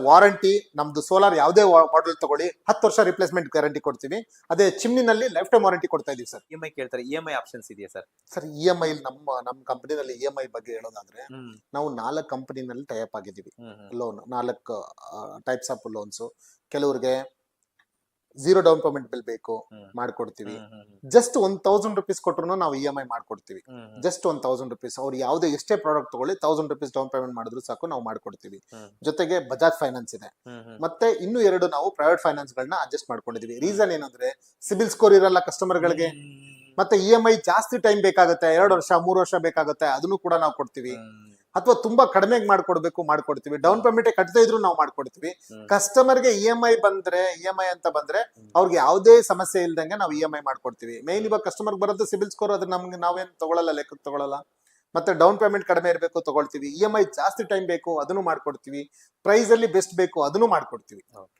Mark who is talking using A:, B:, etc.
A: Warranty ನಮ್ದು solar ಯಾವುದೇ model ತಗೊಳ್ಳಿ 10 ವರ್ಷ ರಿಪ್ಲೇಸ್ಮೆಂಟ್ ಗ್ಯಾರಂಟಿ ಕೊಡ್ತೀವಿ. ಅದೇ ಚಿಮ್ನಿನಲ್ಲಿ ಲೈಫ್ ಟೈಮ್ ವಾರಂಟಿ ಕೊಡ್ತಾ ಇದೀವಿ ಸರ್.
B: ಇಎಂಐ ಕೇಳ್ತಾರೆ, ಇಎಂಐ ಆಪ್ಷನ್ಸ್ ಇದೆಯಾ ಸರ್?
A: ಸರ್ ಇಎಂಐ ನಮ್ಮ ಕಂಪನಿನಲ್ಲಿ ಇಎಂಐ ಬಗ್ಗೆ ಹೇಳೋದಾದ್ರೆ
B: ಹ್ಮ್
A: ನಾವು 4 ಕಂಪನಿನಲ್ಲಿ ಟೈಪ್ ಆಗಿದ್ದೀವಿ.
B: ಹ್ಮ್ ಹ್ಮ್
A: ಲೋನ್ 4 ಟೈಪ್ಸ್ ಆಫ್ ಲೋನ್ಸ್. ಕೆಲವ್ರಿಗೆ 0 ಡೌನ್ ಪೇಮೆಂಟ್ ಬಿಲ್ ಬೇಕು,
B: ಹ್ಮ್.
A: ಮಾಡ್ಕೊಡ್ತೀವಿ.
B: ಹ್ಮ್ ಹ್ಮ್
A: ಜಸ್ಟ್ 1000 ರುಪೀಸ್ ಕೊಟ್ರು ನಾವು ಇಎಂಐ ಮಾಡ್ಕೊಡ್ತೀವಿ.
B: ಹ್ಮ್ ಹ್ಮ್
A: ಜಸ್ಟ್ 1000 ರುಪೀಸ್ ಅವ್ರು ಯಾವುದೇ ಎಷ್ಟೇ ಪ್ರಾಡಕ್ಟ್ ತಗೊಳ್ಳಿ 1000 ರುಪೀಸ್ ಡೌನ್ ಪೇಮೆಂಟ್ ಮಾಡಿದ್ರು ಸಾಕು, ನಾವು ಮಾಡ್ಕೊಡ್ತೀವಿ.
B: ಹ್ಮ್
A: ಜೊತೆಗೆ ಬಜಾಜ್ ಫೈನಾನ್ಸ್ ಇದೆ.
B: ಹ್ಮ್ ಹ್ಮ್
A: ಮತ್ತೆ ಇನ್ನು 2 ನಾವು ಪ್ರೈವೇಟ್ ಫೈನಾನ್ಸ್ ಗಳನ್ನ ಅಡ್ಜಸ್ಟ್ ಮಾಡ್ಕೊಂಡಿದೀವಿ. ರೀಸನ್ ಏನಂದ್ರೆ ಸಿಬಿಲ್ ಸ್ಕೋರ್ ಇರಲ್ಲ ಕಸ್ಟಮರ್ ಗಳಿಗೆ, ಮತ್ತೆ ಇಎಂಐ ಜಾಸ್ತಿ ಟೈಮ್ ಬೇಕಾಗುತ್ತೆ, 2 ವರ್ಷ 3 ವರ್ಷ ಬೇಕಾಗುತ್ತೆ, ಅದನ್ನು ಕೂಡ ನಾವು ಕೊಡ್ತೀವಿ. ಅಥವಾ ತುಂಬಾ ಕಡಿಮೆಗೆ ಮಾಡ್ಕೊಡ್ಬೇಕು, ಮಾಡ್ಕೊಡ್ತೀವಿ. ಡೌನ್ ಪೇಮೆಂಟ್ ಕಟ್ಟದೇ ಇದ್ರು ನಾವು ಮಾಡ್ಕೊಡ್ತೀವಿ. ಕಸ್ಟಮರ್ಗೆ ಇಎಂಐ ಅಂತ ಬಂದ್ರೆ ಅವ್ರಿಗೆ ಯಾವುದೇ ಸಮಸ್ಯೆ ಇಲ್ದಂಗೆ ನಾವು ಇಎಂಐ ಮಾಡ್ಕೊಡ್ತೀವಿ. ಮೇನ್ ಇವಾಗ ಕಸ್ಟಮರ್ ಬರೋದು ಸಿಬಿಲ್ ಸ್ಕೋರ್, ಅದು ನಮ್ಗೆ ನಾವೇನ್ ತಗೊಳ್ಳಲ್ಲ, ಲೆಕ್ಕಕ್ಕೆ ತಗೊಳ್ಳಲ್ಲ. ಮತ್ತೆ ಡೌನ್ ಪೇಮೆಂಟ್ ಕಡಿಮೆ ಇರಬೇಕು, ತಗೊಳ್ತೀವಿ. ಇಎಂಐ ಜಾಸ್ತಿ ಟೈಮ್ ಬೇಕು, ಅದನ್ನು ಮಾಡ್ಕೊಡ್ತೀವಿ. ಪ್ರೈಸ್ ಅಲ್ಲಿ ಬೆಸ್ಟ್ ಬೇಕು, ಅದನ್ನು ಮಾಡ್ಕೊಡ್ತೀವಿ.
B: ಓಕೆ.